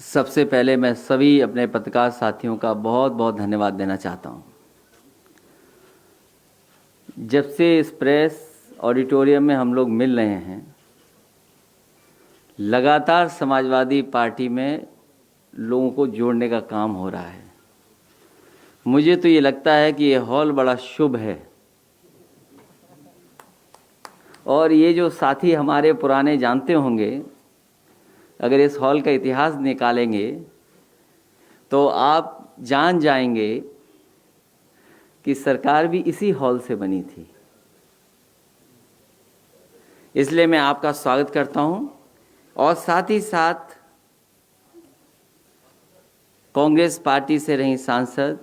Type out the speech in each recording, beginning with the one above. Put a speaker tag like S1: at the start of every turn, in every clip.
S1: सबसे पहले मैं सभी अपने पत्रकार साथियों का बहुत बहुत धन्यवाद देना चाहता हूं। जब से इस प्रेस ऑडिटोरियम में हम लोग मिल रहे हैं, लगातार समाजवादी पार्टी में लोगों को जोड़ने का काम हो रहा है। मुझे तो ये लगता है कि ये हॉल बड़ा शुभ है और ये जो साथी हमारे पुराने जानते होंगे, अगर इस हॉल का इतिहास निकालेंगे तो आप जान जाएंगे कि सरकार भी इसी हॉल से बनी थी। इसलिए मैं आपका स्वागत करता हूं और साथ ही साथ कांग्रेस पार्टी से रही सांसद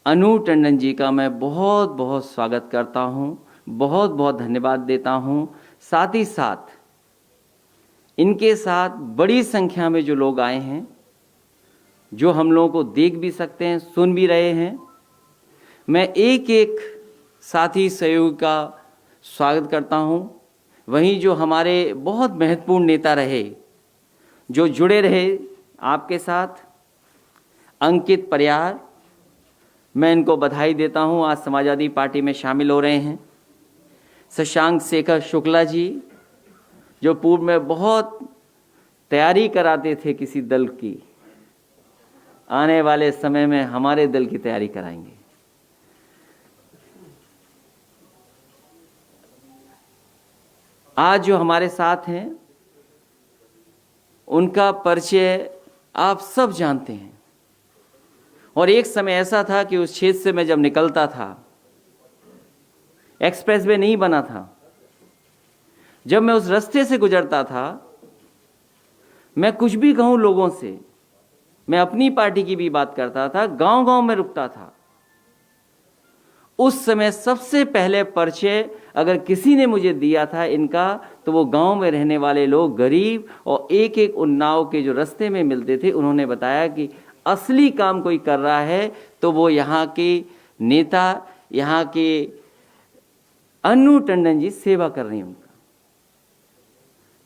S1: अनु टंडन जी का मैं बहुत बहुत स्वागत करता हूं, बहुत बहुत धन्यवाद देता हूं। साथ ही साथ इनके साथ बड़ी संख्या में जो लोग आए हैं, जो हम लोगों को देख भी सकते हैं, सुन भी रहे हैं, मैं एक एक साथी सहयोगी का स्वागत करता हूं। वहीं जो हमारे बहुत महत्वपूर्ण नेता रहे, जो जुड़े रहे आपके साथ, अंकित परियार, मैं इनको बधाई देता हूं, आज समाजवादी पार्टी में शामिल हो रहे हैं। शशांक शेखर शुक्ला जी, जो पूर्व में बहुत तैयारी कराते थे किसी दल की, आने वाले समय में हमारे दल की तैयारी कराएंगे। आज जो हमारे साथ हैं, उनका परिचय आप सब जानते हैं और एक समय ऐसा था कि उस क्षेत्र से मैं जब निकलता था, एक्सप्रेसवे नहीं बना था, जब मैं उस रास्ते से गुजरता था, मैं कुछ भी कहूं लोगों से, मैं अपनी पार्टी की भी बात करता था, गांव-गांव में रुकता था। उस समय सबसे पहले परिचय अगर किसी ने मुझे दिया था इनका, तो वो गांव में रहने वाले लोग, गरीब और एक एक उन्नाव के जो रास्ते में मिलते थे, उन्होंने बताया कि असली काम कोई कर रहा है तो वो यहाँ के नेता, यहाँ के अनु टंडन जी सेवा कर रही हैं उनका।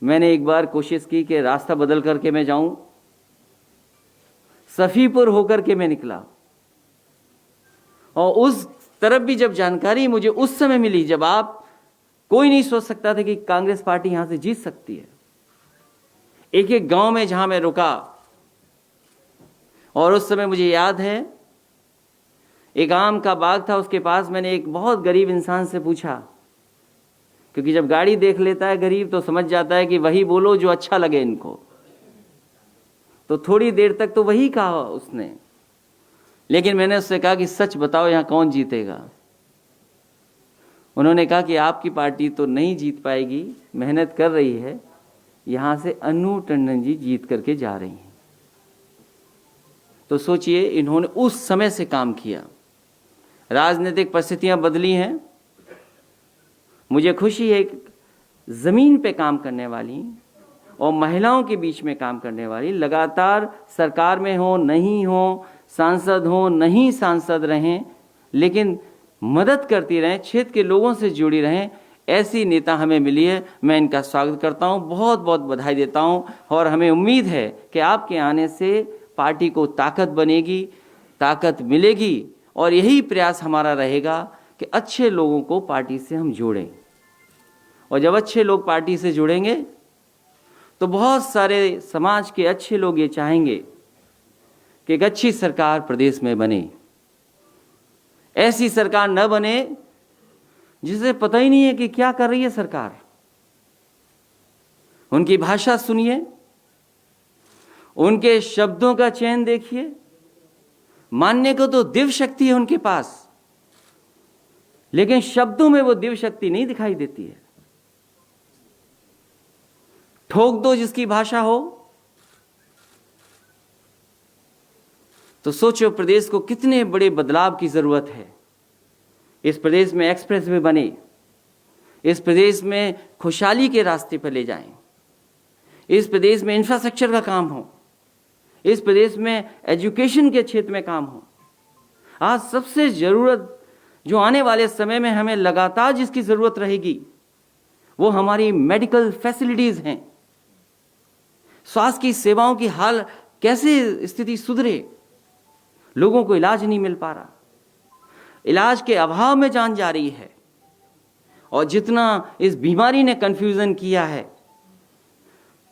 S1: मैंने एक बार कोशिश की कि रास्ता बदल करके मैं जाऊं, सफीपुर होकर के मैं निकला और उस तरफ भी जब जानकारी मुझे उस समय मिली, जब आप कोई नहीं सोच सकता था कि कांग्रेस पार्टी यहां से जीत सकती है। एक एक गांव में जहां मैं रुका, और उस समय मुझे याद है एक आम का बाग था, उसके पास मैंने एक बहुत गरीब इंसान से पूछा, क्योंकि जब गाड़ी देख लेता है गरीब तो समझ जाता है कि वही बोलो जो अच्छा लगे इनको। तो थोड़ी देर तक तो वही कहा उसने, लेकिन मैंने उससे कहा कि सच बताओ यहां कौन जीतेगा। उन्होंने कहा कि आपकी पार्टी तो नहीं जीत पाएगी, मेहनत कर रही है, यहां से अनु टंडन जी जीत करके जा रही हैं। तो सोचिए, इन्होंने उस समय से काम किया। राजनीतिक परिस्थितियां बदली हैं, मुझे खुशी है जमीन पे काम करने वाली और महिलाओं के बीच में काम करने वाली, लगातार सरकार में हो नहीं हो, सांसद हो नहीं सांसद रहें, लेकिन मदद करती रहें, क्षेत्र के लोगों से जुड़ी रहें, ऐसी नेता हमें मिली है। मैं इनका स्वागत करता हूं, बहुत बहुत बधाई देता हूं और हमें उम्मीद है कि आपके आने से पार्टी को ताकत बनेगी, ताकत मिलेगी और यही प्रयास हमारा रहेगा कि अच्छे लोगों को पार्टी से हम जोड़ें। और जब अच्छे लोग पार्टी से जुड़ेंगे तो बहुत सारे समाज के अच्छे लोग ये चाहेंगे कि एक अच्छी सरकार प्रदेश में बने। ऐसी सरकार न बने जिसे पता ही नहीं है कि क्या कर रही है सरकार। उनकी भाषा सुनिए, उनके शब्दों का चयन देखिए, मानने को तो दिव्य शक्ति है उनके पास, लेकिन शब्दों में वो दिव्य शक्ति नहीं दिखाई देती है। ठोक दो जिसकी भाषा हो, तो सोचो प्रदेश को कितने बड़े बदलाव की जरूरत है। इस प्रदेश में एक्सप्रेसवे बने, इस प्रदेश में खुशहाली के रास्ते पर ले जाएं, इस प्रदेश में इंफ्रास्ट्रक्चर का काम हो, इस प्रदेश में एजुकेशन के क्षेत्र में काम हो। आज सबसे जरूरत जो आने वाले समय में हमें लगातार जिसकी जरूरत रहेगी, वो हमारी मेडिकल फैसिलिटीज हैं। स्वास्थ्य की सेवाओं की हाल कैसे स्थिति सुधरे? लोगों को इलाज नहीं मिल पा रहा, इलाज के अभाव में जान जा रही है। और जितना इस बीमारी ने कंफ्यूजन किया है,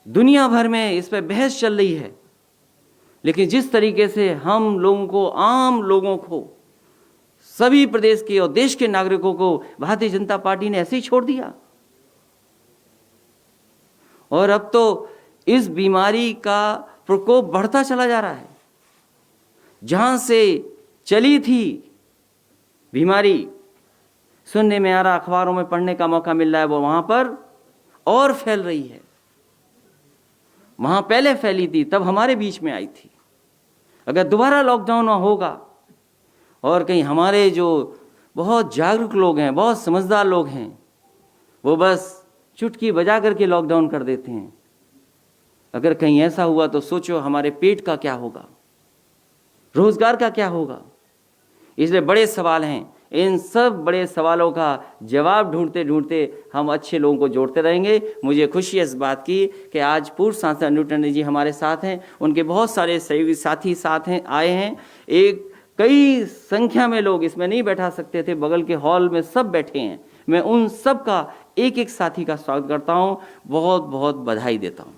S1: दुनिया भर में इस पर बहस चल रही है, लेकिन जिस तरीके से हम लोगों को, आम लोगों को, सभी प्रदेश के और देश के नागरिकों को भारतीय जनता पार्टी ने ऐसे ही छोड़ दिया। और अब तो इस बीमारी का प्रकोप बढ़ता चला जा रहा है। जहां से चली थी बीमारी, सुनने में आ रहा, अखबारों में पढ़ने का मौका मिल रहा है, वो वहां पर और फैल रही है। वहां पहले फैली थी, तब हमारे बीच में आई थी। अगर दोबारा लॉकडाउन होगा और कहीं हमारे जो बहुत जागरूक लोग हैं, बहुत समझदार लोग हैं, वो बस चुटकी बजा करके लॉकडाउन कर देते हैं, अगर कहीं ऐसा हुआ तो सोचो हमारे पेट का क्या होगा, रोजगार का क्या होगा। इसलिए बड़े सवाल हैं। इन सब बड़े सवालों का जवाब ढूंढते ढूंढते हम अच्छे लोगों को जोड़ते रहेंगे। मुझे खुशी है इस बात की कि आज पूर्व सांसद अनिल टंडन जी हमारे साथ हैं, उनके बहुत सारे सहयोगी साथी साथ हैं, आए हैं। एक कई संख्या में लोग इसमें नहीं बैठा सकते थे, बगल के हॉल में सब बैठे हैं। मैं उन सब का एक एक साथी का स्वागत करता हूं, बहुत बहुत बधाई देता हूं।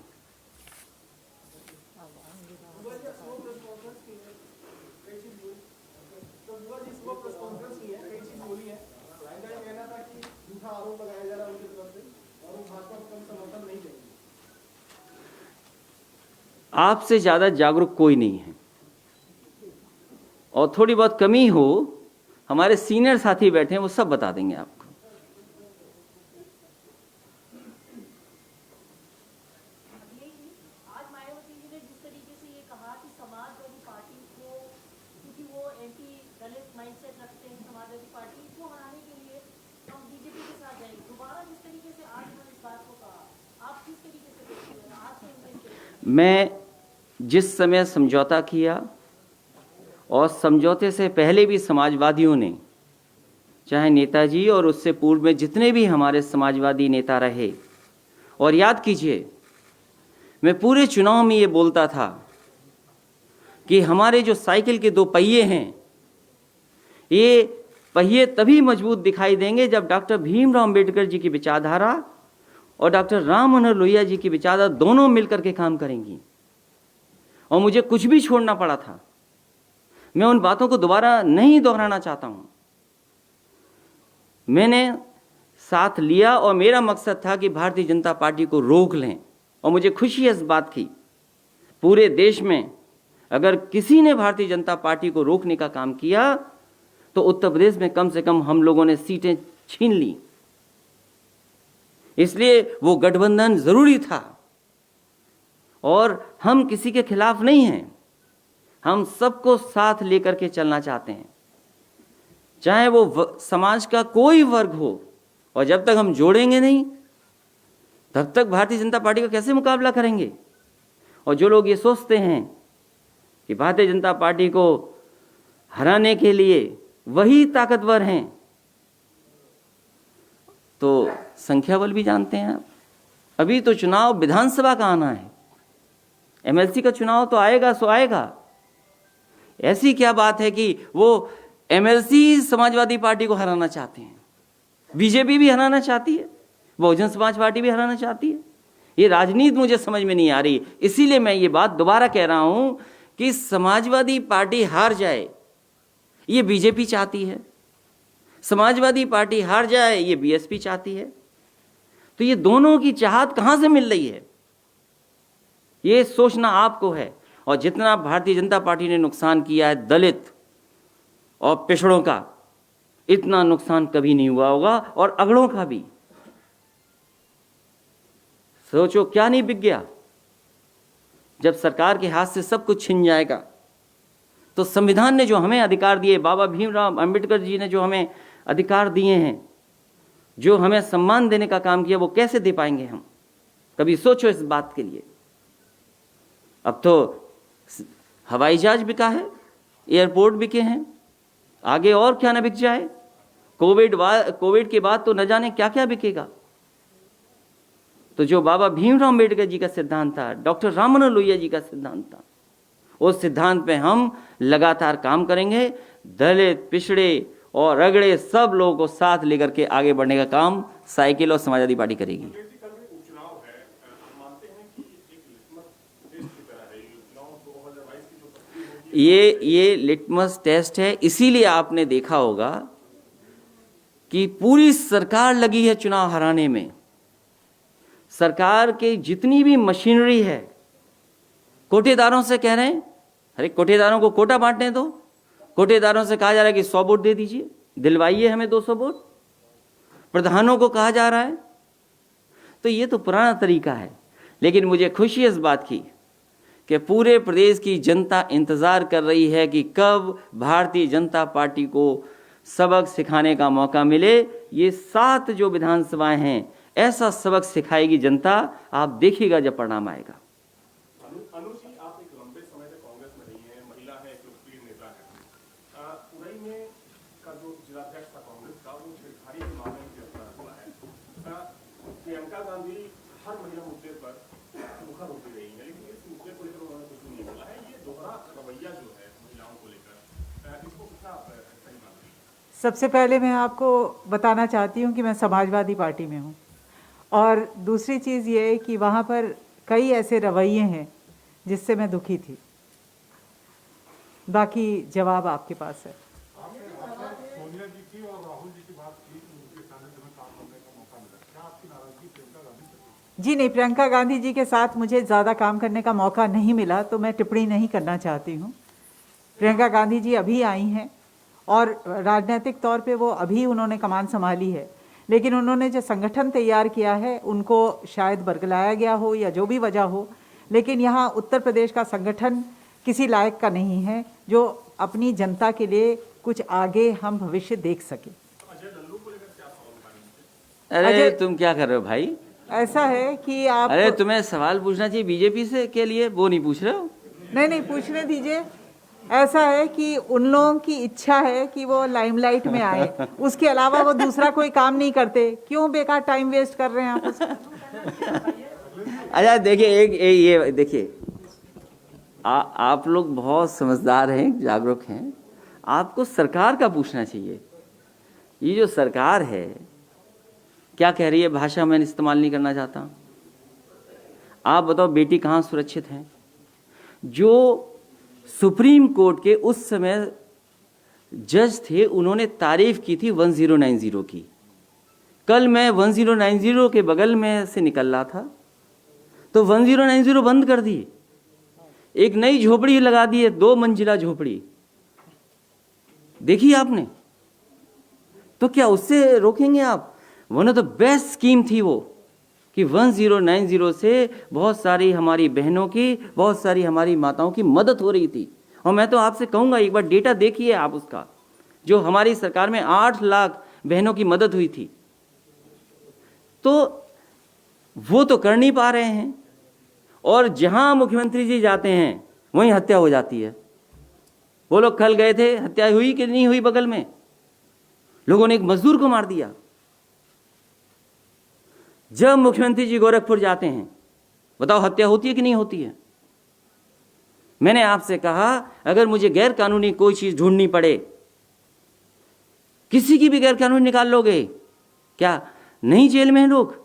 S1: आपसे ज्यादा जागरूक कोई नहीं है, और थोड़ी बहुत कमी हो, हमारे सीनियर साथी बैठे हैं, वो सब बता देंगे आपको।
S2: आज मायावती जी ने जिस तरीके से ये कहा कि समाजवादी पार्टी को, क्योंकि वो एंटी दलित माइंडसेट रखते हैं, समाजवादी पार्टी को हराने के लिए हम बीजेपी के साथ जाएंगे। दोबारा जिस तरीके से आज उन्होंने इस बात को कहा, आप किस तरीके से देखते हैं? आज के
S1: मैं जिस समय समझौता किया, और समझौते से पहले भी समाजवादियों ने, चाहे नेताजी और उससे पूर्व में जितने भी हमारे समाजवादी नेता रहे, और याद कीजिए मैं पूरे चुनाव में ये बोलता था कि हमारे जो साइकिल के दो पहिए हैं, ये पहिए तभी मजबूत दिखाई देंगे जब डॉक्टर भीमराव अंबेडकर जी की विचारधारा और डॉक्टर राम मनोहर लोहिया जी की विचारधारा दोनों मिलकर के काम करेंगी। और मुझे कुछ भी छोड़ना पड़ा था, मैं उन बातों को दोबारा नहीं दोहराना चाहता हूं। मैंने साथ लिया और मेरा मकसद था कि भारतीय जनता पार्टी को रोक लें। और मुझे खुशी है इस बात की, पूरे देश में अगर किसी ने भारतीय जनता पार्टी को रोकने का काम किया तो उत्तर प्रदेश में कम से कम हम लोगों ने सीटें छीन ली। इसलिए वो गठबंधन जरूरी था, और हम किसी के खिलाफ नहीं हैं, हम सबको साथ लेकर के चलना चाहते हैं, चाहे वो समाज का कोई वर्ग हो। और जब तक हम जोड़ेंगे नहीं, तब तक भारतीय जनता पार्टी का कैसे मुकाबला करेंगे। और जो लोग ये सोचते हैं कि भारतीय जनता पार्टी को हराने के लिए वही ताकतवर हैं, तो संख्या बल भी जानते हैं आप। अभी तो चुनाव विधानसभा का आना है, एमएलसी का चुनाव तो आएगा सो आएगा। ऐसी क्या बात है कि वो एमएलसी समाजवादी पार्टी को हराना चाहते हैं, बीजेपी भी हराना चाहती है, बहुजन समाज पार्टी भी हराना चाहती है। ये राजनीति मुझे समझ में नहीं आ रही। इसीलिए मैं ये बात दोबारा कह रहा हूं कि समाजवादी पार्टी हार जाए ये बीजेपी चाहती है, समाजवादी पार्टी हार जाए ये बीएसपी चाहती है। तो ये दोनों की चाहत कहां से मिल रही है, ये सोचना आपको है। और जितना भारतीय जनता पार्टी ने नुकसान किया है दलित और पिछड़ों का, इतना नुकसान कभी नहीं हुआ होगा, और अगड़ों का भी। सोचो क्या नहीं बिक गया। जब सरकार के हाथ से सब कुछ छिन जाएगा तो संविधान ने जो हमें अधिकार दिए, बाबा भीमराव अंबेडकर जी ने जो हमें अधिकार दिए हैं, जो हमें सम्मान देने का काम किया, वो कैसे दे पाएंगे हम? कभी सोचो इस बात के लिए। अब तो हवाई जहाज बिका है, एयरपोर्ट बिके हैं, आगे और क्या ना बिक जाए। कोविड के बाद तो न जाने क्या क्या बिकेगा। तो जो बाबा भीमराव अम्बेडकर जी का सिद्धांत था, डॉक्टर राममनोहर लोहिया जी का सिद्धांत था, उस सिद्धांत पे हम लगातार काम करेंगे। दलित, पिछड़े और अगड़े सब लोगों को साथ लेकर के आगे बढ़ने का काम साइकिल और समाजवादी पार्टी करेगी। ये लिटमस टेस्ट है, इसीलिए आपने देखा होगा कि पूरी सरकार लगी है चुनाव हराने में। सरकार के जितनी भी मशीनरी है, कोटेदारों से कह रहे हैं, अरे कोटेदारों को कोटा बांटने दो। कोटेदारों से कहा जा रहा है कि 100 वोट दे दीजिए, दिलवाइए हमें 200 वोट। प्रधानों को कहा जा रहा है। तो ये तो पुराना तरीका है, लेकिन मुझे खुशी है इस बात की कि पूरे प्रदेश की जनता इंतजार कर रही है कि कब भारतीय जनता पार्टी को सबक सिखाने का मौका मिले। ये 7 जो विधानसभाएं हैं, ऐसा सबक सिखाएगी जनता, आप देखिएगा जब परिणाम आएगा।
S3: अनु जी, आप एक लंबे समय से कांग्रेस में रही हैं, महिला है, एक लोकप्रिय नेता है। उरई में का जो जिलाध्यक्ष था कांग्रेस का, वो छेड़खानी के मामले में गिरफ्तार हुआ है। प्रियंका गांधी हर महिला मुद्दे पर मुखर होती रही है, लेकिन इस मुद्दे को लेकर उन्होंने कुछ नहीं बोला है। ये दोहरा रवैया जो है महिलाओं को लेकर, इसको कितना सही मानते हैं?
S4: सबसे पहले मैं आपको बताना चाहती हूँ कि मैं समाजवादी पार्टी में हूँ, और दूसरी चीज़ ये है कि वहाँ पर कई ऐसे रवैये हैं जिससे मैं दुखी थी। बाकी जवाब आपके पास है।
S3: सोनिया जी की और राहुल जी की बात की, उनके साथ में काम करने का मौका मिला, क्या आपकी नाराजगी प्रियंका गांधी से?
S4: जी नहीं, प्रियंका गांधी जी के साथ मुझे ज़्यादा काम करने का मौका नहीं मिला, तो मैं टिप्पणी नहीं करना चाहती हूँ। प्रियंका गांधी जी अभी आई हैं और राजनीतिक तौर पे वो अभी उन्होंने कमान संभाली है, लेकिन उन्होंने जो संगठन तैयार किया है उनको शायद बरगलाया गया हो या जो भी वजह हो, लेकिन यहाँ उत्तर प्रदेश का संगठन किसी लायक का नहीं है जो अपनी जनता के लिए कुछ आगे हम भविष्य देख सके।
S1: अरे तुम क्या कर रहे हो भाई?
S4: ऐसा है कि आप,
S1: अरे तुम्हें सवाल पूछना चाहिए बीजेपी से के लिए, वो नहीं पूछ रहे हो।
S4: नहीं पूछने दीजिए। ऐसा है कि उन लोगों की इच्छा है कि वो लाइमलाइट में आए, उसके अलावा वो दूसरा कोई काम नहीं करते। क्यों बेकार टाइम वेस्ट कर रहे हैं आप उसका?
S1: अच्छा देखिए, ये देखिए, आप लोग बहुत समझदार हैं, जागरूक हैं। आपको सरकार का पूछना चाहिए। ये जो सरकार है क्या कह रही है, भाषा मैं इस्तेमाल नहीं करना चाहता। आप बताओ बेटी कहाँ सुरक्षित है? जो सुप्रीम कोर्ट के उस समय जज थे, उन्होंने तारीफ की थी 1090 की। कल मैं 1090 के बगल में से निकल रहा था तो 1090 बंद कर दी, एक नई झोपड़ी लगा दी है, 2 मंजिला झोपड़ी। देखिए आपने, तो क्या उससे रोकेंगे आप? One of the best scheme थी वो कि 1090 से बहुत सारी हमारी बहनों की, बहुत सारी हमारी माताओं की मदद हो रही थी। और मैं तो आपसे कहूँगा एक बार डेटा देखिए आप उसका, जो हमारी सरकार में 8 लाख बहनों की मदद हुई थी। तो वो तो कर नहीं पा रहे हैं, और जहाँ मुख्यमंत्री जी जाते हैं वहीं हत्या हो जाती है। वो लोग कल गए थे, हत्या हुई कि नहीं हुई? बगल में लोगों ने एक मजदूर को मार दिया। जब मुख्यमंत्री जी गोरखपुर जाते हैं, बताओ हत्या होती है कि नहीं होती है? मैंने आपसे कहा अगर मुझे गैर कानूनी कोई चीज ढूंढनी पड़े, किसी की भी गैर कानूनी निकाल लोगे क्या? नहीं जेल में हैं लोग?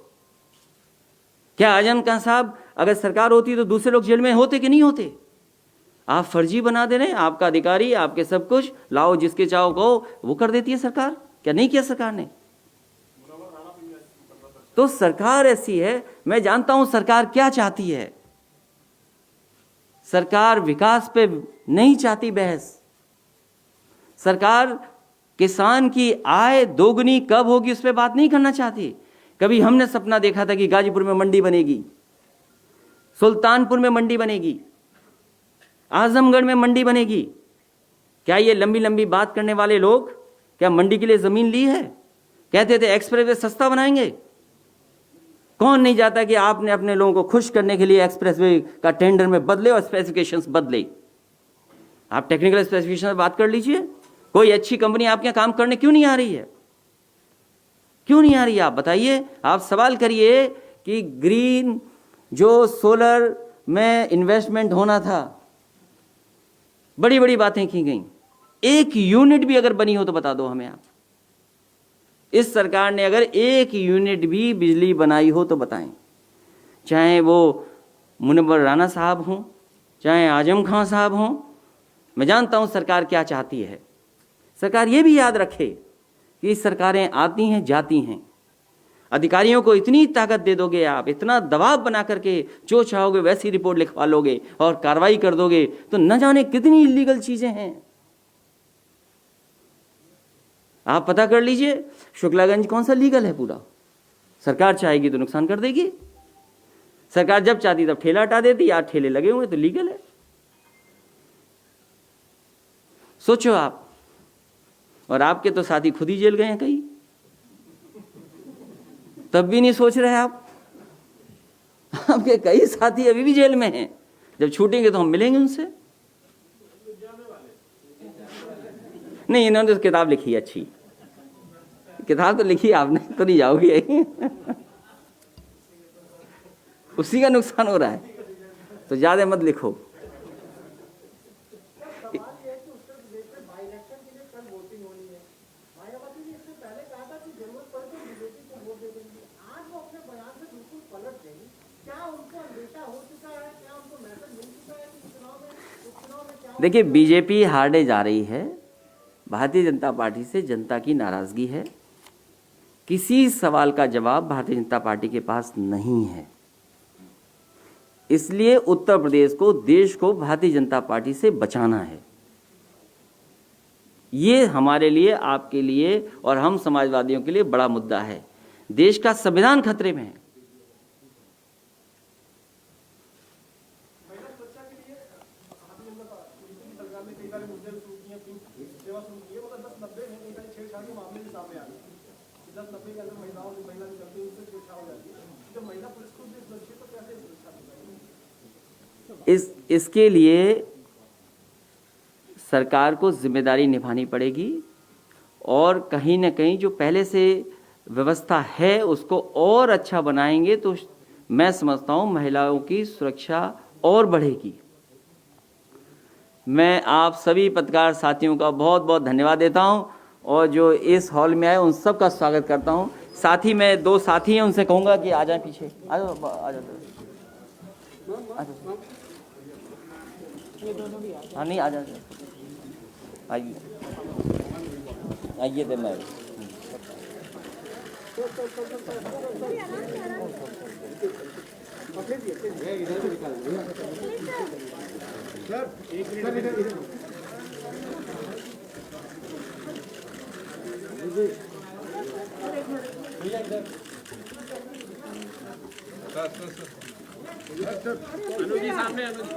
S1: क्या आजम खान साहब अगर सरकार होती तो दूसरे लोग जेल में होते कि नहीं होते? आप फर्जी बना दे रहे हैं, आपका अधिकारी, आपके सब कुछ लाओ, जिसके चाहो कहो वो कर देती है सरकार। क्या नहीं किया सरकार ने? तो सरकार ऐसी है। मैं जानता हूं सरकार क्या चाहती है। सरकार विकास पे नहीं चाहती बहस। सरकार किसान की आय दोगुनी कब होगी उस पर बात नहीं करना चाहती। कभी हमने सपना देखा था कि गाजीपुर में मंडी बनेगी, सुल्तानपुर में मंडी बनेगी, आजमगढ़ में मंडी बनेगी। क्या ये लंबी लंबी बात करने वाले लोग क्या मंडी के लिए जमीन ली है? कहते थे एक्सप्रेसवे सस्ता बनाएंगे। कौन नहीं चाहता कि आपने अपने लोगों को खुश करने के लिए एक्सप्रेसवे का टेंडर में बदले और स्पेसिफिकेशंस बदले। आप टेक्निकल स्पेसिफिकेशन में बात कर लीजिए। कोई अच्छी कंपनी आपके यहाँ काम करने क्यों नहीं आ रही है? क्यों नहीं आ रही है? आप बताइए। आप सवाल करिए कि ग्रीन जो सोलर में इन्वेस्टमेंट होना था, बड़ी बड़ी बातें की गई। एक यूनिट भी अगर बनी हो तो बता दो हमें आप। इस सरकार ने अगर एक यूनिट भी बिजली बनाई हो तो बताएं। चाहे वो मुनव्वर राणा साहब हों, चाहे आजम खां साहब हों, मैं जानता हूं सरकार क्या चाहती है। सरकार ये भी याद रखे कि सरकारें आती हैं जाती हैं, अधिकारियों को इतनी ताकत दे दोगे आप, इतना दबाव बना करके जो चाहोगे वैसी रिपोर्ट लिखवा लोगे और कार्रवाई कर दोगे, तो न जाने कितनी इलीगल चीजें हैं। आप पता कर लीजिए शुक्लागंज कौन सा लीगल है पूरा। सरकार चाहेगी तो नुकसान कर देगी। सरकार जब चाहती तब ठेला हटा देती, आज ठेले लगे हुए तो लीगल है। सोचो आप। और आपके तो साथी खुद ही जेल गए हैं कई, तब भी नहीं सोच रहे आप। आपके कई साथी अभी भी जेल में हैं, जब छूटेंगे तो हम मिलेंगे उनसे। नहीं, इन्होंने तो किताब लिखी है, अच्छी किताब तो लिखी, आपने तो नहीं जाओगे। उसी का नुकसान हो रहा है, तो ज्यादा मत लिखो। देखिए, बीजेपी हारने जा रही है, भारतीय जनता पार्टी से जनता की नाराजगी है। किसी सवाल का जवाब भारतीय जनता पार्टी के पास नहीं है। इसलिए उत्तर प्रदेश को, देश को भारतीय जनता पार्टी से बचाना है। ये हमारे लिए, आपके लिए और हम समाजवादियों के लिए बड़ा मुद्दा है। देश का संविधान खतरे में है। इसके लिए सरकार को जिम्मेदारी निभानी पड़ेगी और कहीं ना कहीं जो पहले से व्यवस्था है उसको और अच्छा बनाएंगे तो मैं समझता हूं महिलाओं की सुरक्षा और बढ़ेगी। मैं आप सभी पत्रकार साथियों का बहुत बहुत धन्यवाद देता हूं और जो इस हॉल में आए उन सब का स्वागत करता हूं। साथ ही मैं दो साथी हैं, उनसे कहूंगा कि आ जाए पीछे। आ जाओ, आ जाओ। हाँ, नहीं, आ जाओ, आइए आइए। तो मैं
S3: अनुजी सामने, अनुजी।